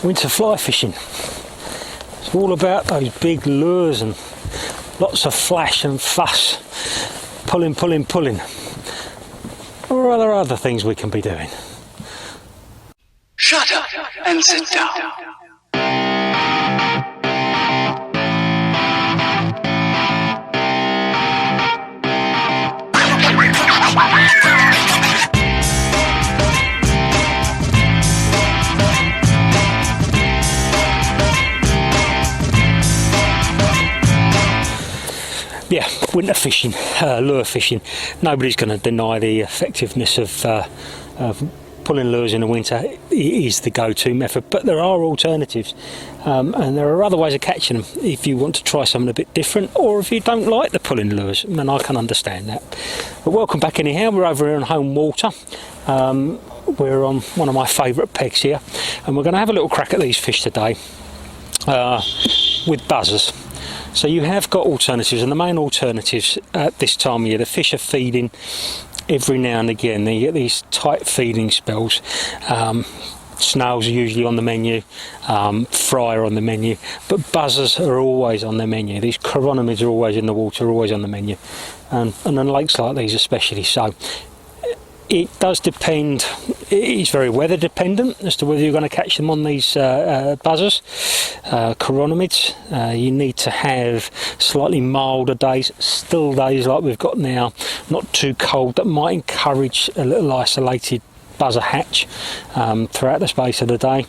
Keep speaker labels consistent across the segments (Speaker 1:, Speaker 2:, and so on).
Speaker 1: winter fly fishing. It's all about those big lures and lots of flash and fuss, pulling, or other things we can be doing.
Speaker 2: Shut up and sit down.
Speaker 1: Yeah, winter fishing, lure fishing. Nobody's going to deny the effectiveness of pulling lures in the winter. It is the go-to method, but there are alternatives, and there are other ways of catching them if you want to try something a bit different, or if you don't like the pulling lures, and I can understand that. But welcome back anyhow. We're over here on home water. We're on one of my favourite pegs here, and we're going to have a little crack at these fish today with buzzers. So you have got alternatives, and the main alternatives at this time of year, the fish are feeding every now and again. They get these tight feeding spells. Snails are usually on the menu, fry are on the menu, but buzzers are always on the menu. These chironomids are always in the water, always on the menu, and on lakes like these especially. So it does depend. It is very weather dependent as to whether you're going to catch them on these buzzers, chironomids. You need to have slightly milder days, still days like we've got now, not too cold, that might encourage a little isolated buzzer hatch throughout the space of the day.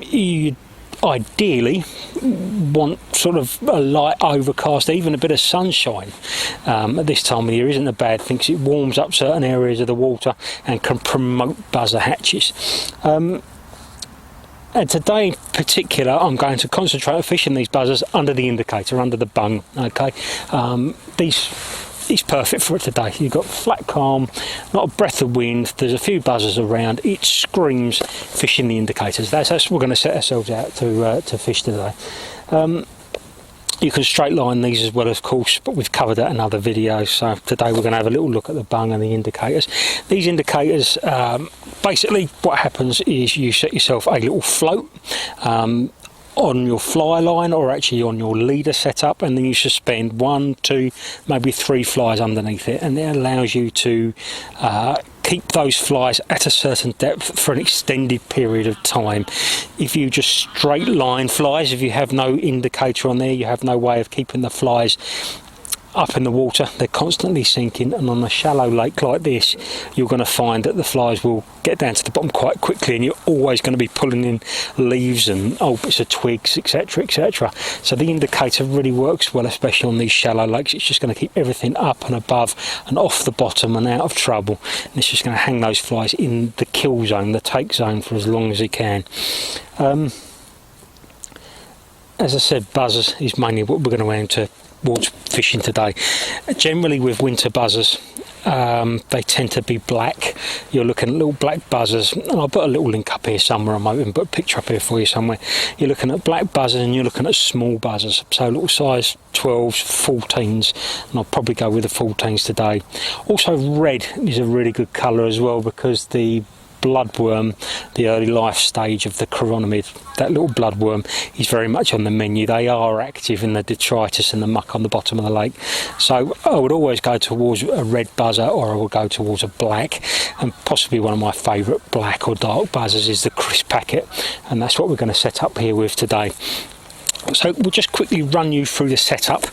Speaker 1: You ideally want sort of a light overcast, even a bit of sunshine at this time of year isn't a bad thing, because it warms up certain areas of the water and can promote buzzer hatches. And today in particular I'm going to concentrate on fishing these buzzers under the indicator, under the bung. Okay, it's perfect for it today. You've got flat calm, not a breath of wind, there's a few buzzers around, it screams fishing the indicators. That's what we're going to set ourselves out to fish today. You can straight line these as well, of course, but we've covered that in other videos. So today we're going to have a little look at the bung and the indicators. These indicators, basically what happens is you set yourself a little float on your fly line, or actually on your leader setup, and then you suspend 1, 2, maybe 3 flies underneath it, and it allows you to keep those flies at a certain depth for an extended period of time. If you just straight line flies, if you have no indicator on there, you have no way of keeping the flies up in the water, they're constantly sinking, and on a shallow lake like this you're going to find that the flies will get down to the bottom quite quickly, and you're always going to be pulling in leaves and old bits of twigs, etc, etc. So the indicator really works well, especially on these shallow lakes. It's just going to keep everything up and above and off the bottom and out of trouble, and it's just going to hang those flies in the kill zone, the take zone, for as long as it can. As I said, buzzers is mainly what we're going to aim towards fishing today. Generally with winter buzzers, they tend to be black. You're looking at little black buzzers, and I'll put a little link up here somewhere. I might even put a picture up here for you somewhere. You're looking at black buzzers, and you're looking at small buzzers, so little size 12s, 14s, and I'll probably go with the 14s today. Also red is a really good colour as well, because the bloodworm, the early life stage of the chironomid, that little bloodworm is very much on the menu. They are active in the detritus and the muck on the bottom of the lake, so I would always go towards a red buzzer, or I would go towards a black, and possibly one of my favourite black or dark buzzers is the crisp packet, and that's what we're going to set up here with today. So we'll just quickly run you through the setup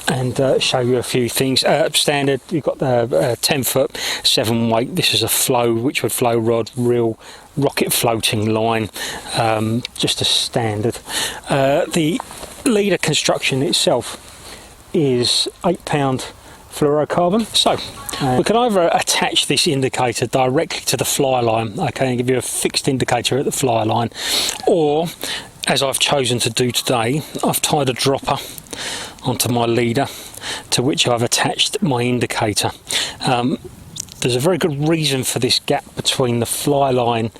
Speaker 1: and show you a few things. Standard, you've got the 10 foot 7 weight. This is a flow, which would flow rod, real rocket floating line, just a standard. The leader construction itself is 8-pound fluorocarbon. So we can either attach this indicator directly to the fly line, okay, and give you a fixed indicator at the fly line, or as I've chosen to do today, I've tied a dropper onto my leader, to which I've attached my indicator. There's a very good reason for this gap between the fly line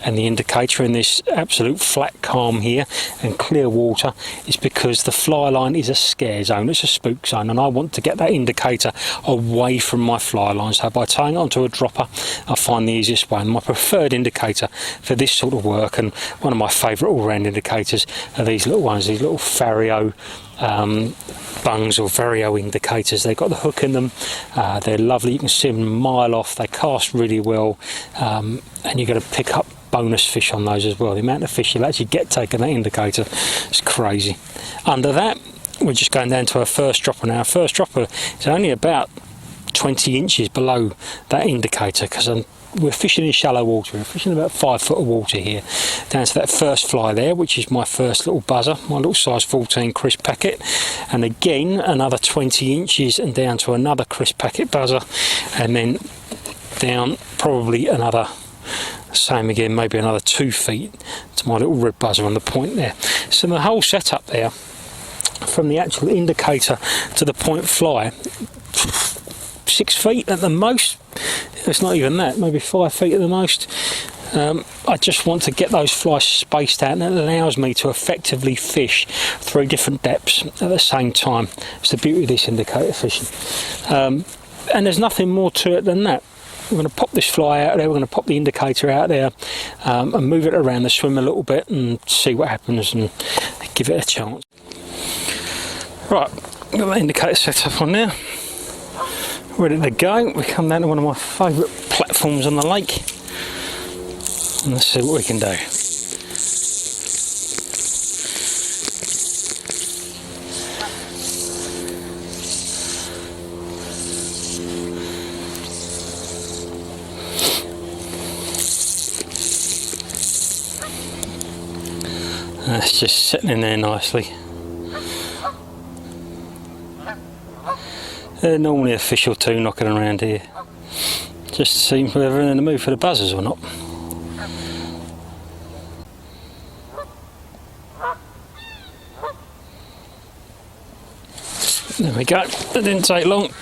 Speaker 1: and the indicator in this absolute flat calm here and clear water is because the fly line is a scare zone, it's a spook zone, and I want to get that indicator away from my fly line. So by tying it onto a dropper, I find the easiest way. And my preferred indicator for this sort of work, and one of my favourite all-round indicators, are these little ones, these little Fario bungs or Vario indicators. They've got the hook in them, they're lovely, you can see them a mile off, they cast really well, and you're going to pick up bonus fish on those as well. The amount of fish you'll actually get taking that indicator is crazy. Under that, we're just going down to our first dropper now. Our first dropper is only about 20 inches below that indicator, because we're fishing in shallow water. We're fishing about 5 foot of water here, down to that first fly there, which is my first little buzzer, my little size 14 crisp packet, and again another 20 inches and down to another crisp packet buzzer, and then down probably another, same again, maybe another 2 feet to my little red buzzer on the point there. So the whole setup there, from the actual indicator to the point fly, 6 feet at the most. It's not even that, maybe 5 feet at the most. I just want to get those flies spaced out, and it allows me to effectively fish 3 different depths at the same time. It's the beauty of this indicator fishing. And there's nothing more to it than that. We're going to pop this fly out there, we're going to pop the indicator out there, and move it around the swim a little bit and see what happens and give it a chance. Right, got that indicator set up on there, ready to go. We come down to one of my favourite platforms on the lake, and let's see what we can do. That's just sitting in there nicely. There's normally a fish or 2 knocking around here, just to see whether they're in the mood for the buzzers or not. There we go, that didn't take long,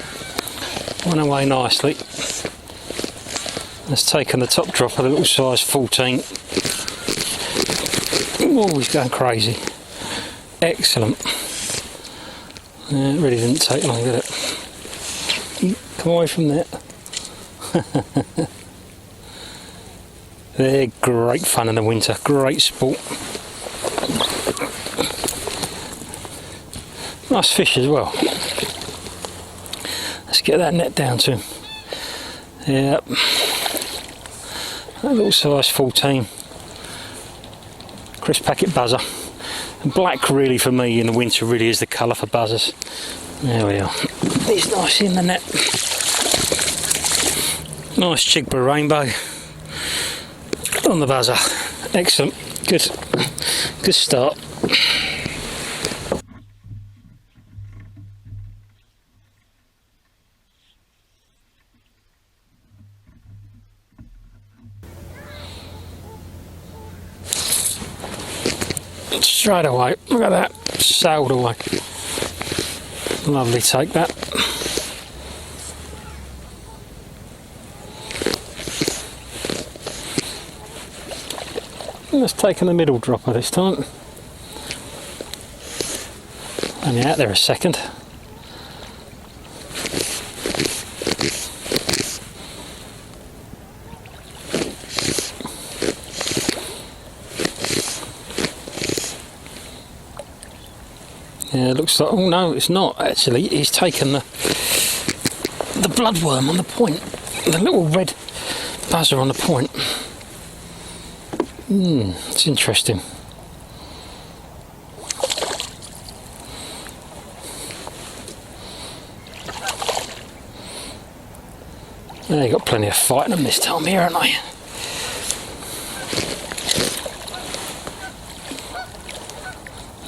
Speaker 1: went away nicely. Let's take on the top drop, a little size 14. Oh, he's going crazy. Excellent. Yeah, it really didn't take long, did it? Come away from that. They're great fun in the winter, great sport. Nice fish as well. Let's get that net down to him. Yep. That little size 14. Crisp packet buzzer. And black really for me in the winter really is the colour for buzzers. There we are. He's nice in the net. Nice Chigba rainbow on the buzzer. Excellent. Good start. Straight away, look at that, sailed away. Lovely take that. Let's take in the middle dropper this time. Only out there a second. Yeah, it looks like, oh no, it's not actually. He's taken the bloodworm on the point, the little red buzzer on the point. It's interesting. They got plenty of fight in them this time here, haven't they?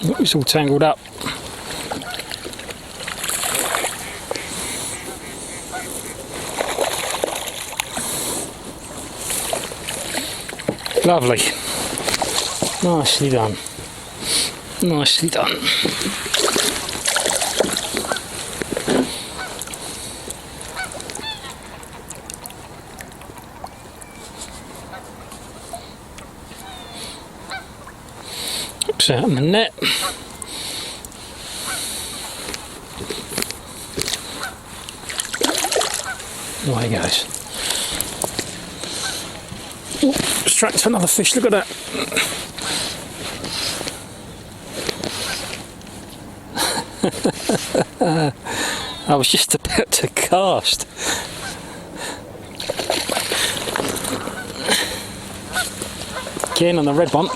Speaker 1: Look, it's all tangled up. Lovely. Nicely done. Nicely done. Looks out in the net. Away he goes. Ooh, straight to another fish, look at that. I was just about to cast. Again on the red one.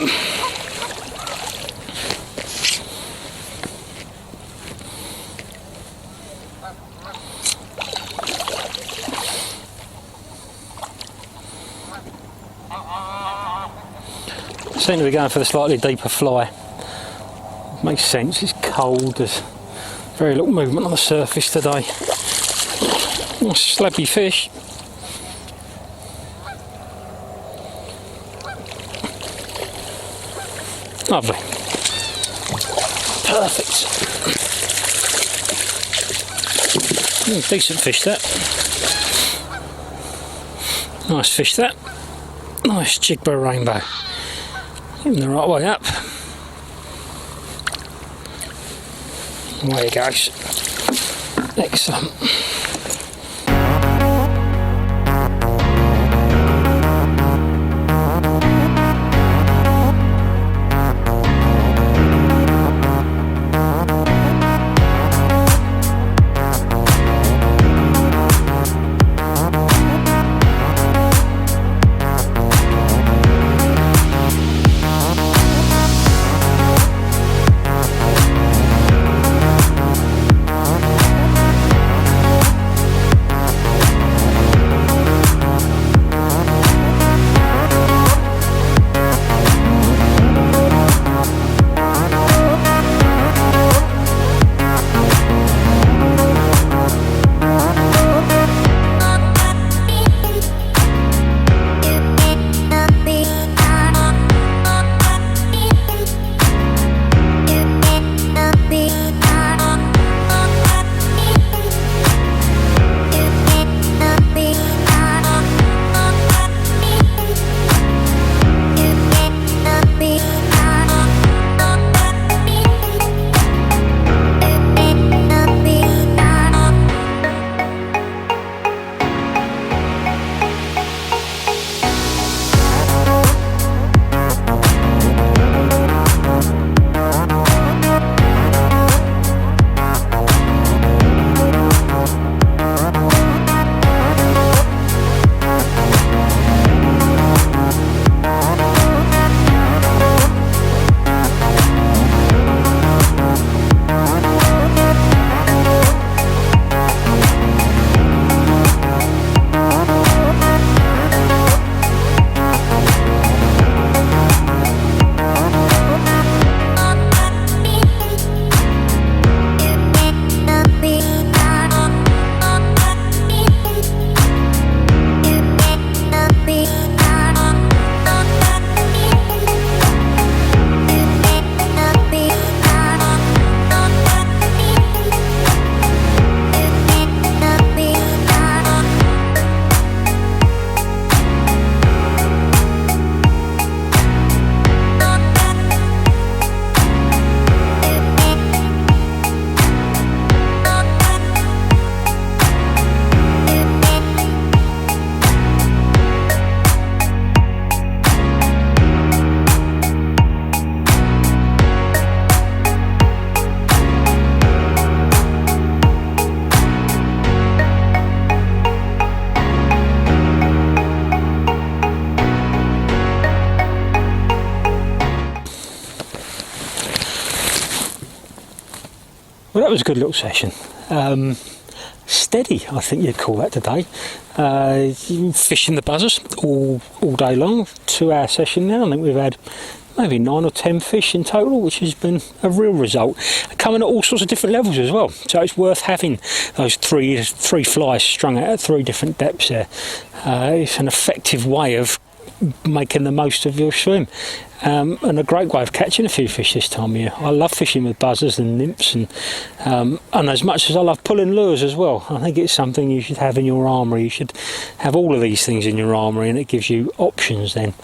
Speaker 1: Seem to be going for the slightly deeper fly. Makes sense, it's cold, there's very little movement on the surface today. Nice slabby fish. Lovely. Perfect. Decent fish that. Nice fish that. Nice jigbar rainbow. Give him the right way up. Away he goes. Excellent. Well, that was a good little session. Steady, I think you'd call that today. Fishing the buzzers all day long. 2-hour session now. I think we've had maybe 9 or 10 fish in total, which has been a real result. Coming at all sorts of different levels as well. So it's worth having those three flies strung out at 3 different depths there. It's an effective way of making the most of your swim, and a great way of catching a few fish this time of year. I love fishing with buzzers and nymphs, and as much as I love pulling lures as well. I think it's something you should have in your armoury. You should have all of these things in your armoury, and it gives you options then.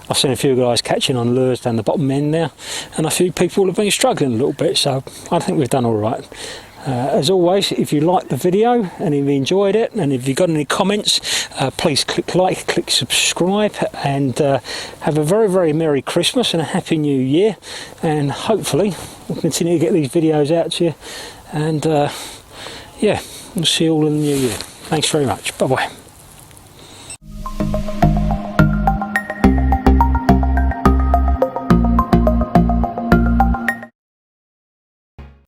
Speaker 1: I've seen a few guys catching on lures down the bottom end now, and a few people have been struggling a little bit, so I think we've done all right. As always, if you liked the video and if you enjoyed it, and if you've got any comments, please click like, click subscribe, and have a very, very Merry Christmas and a Happy New Year. And hopefully we'll continue to get these videos out to you. And yeah, we'll see you all in the new year. Thanks very much. Bye bye.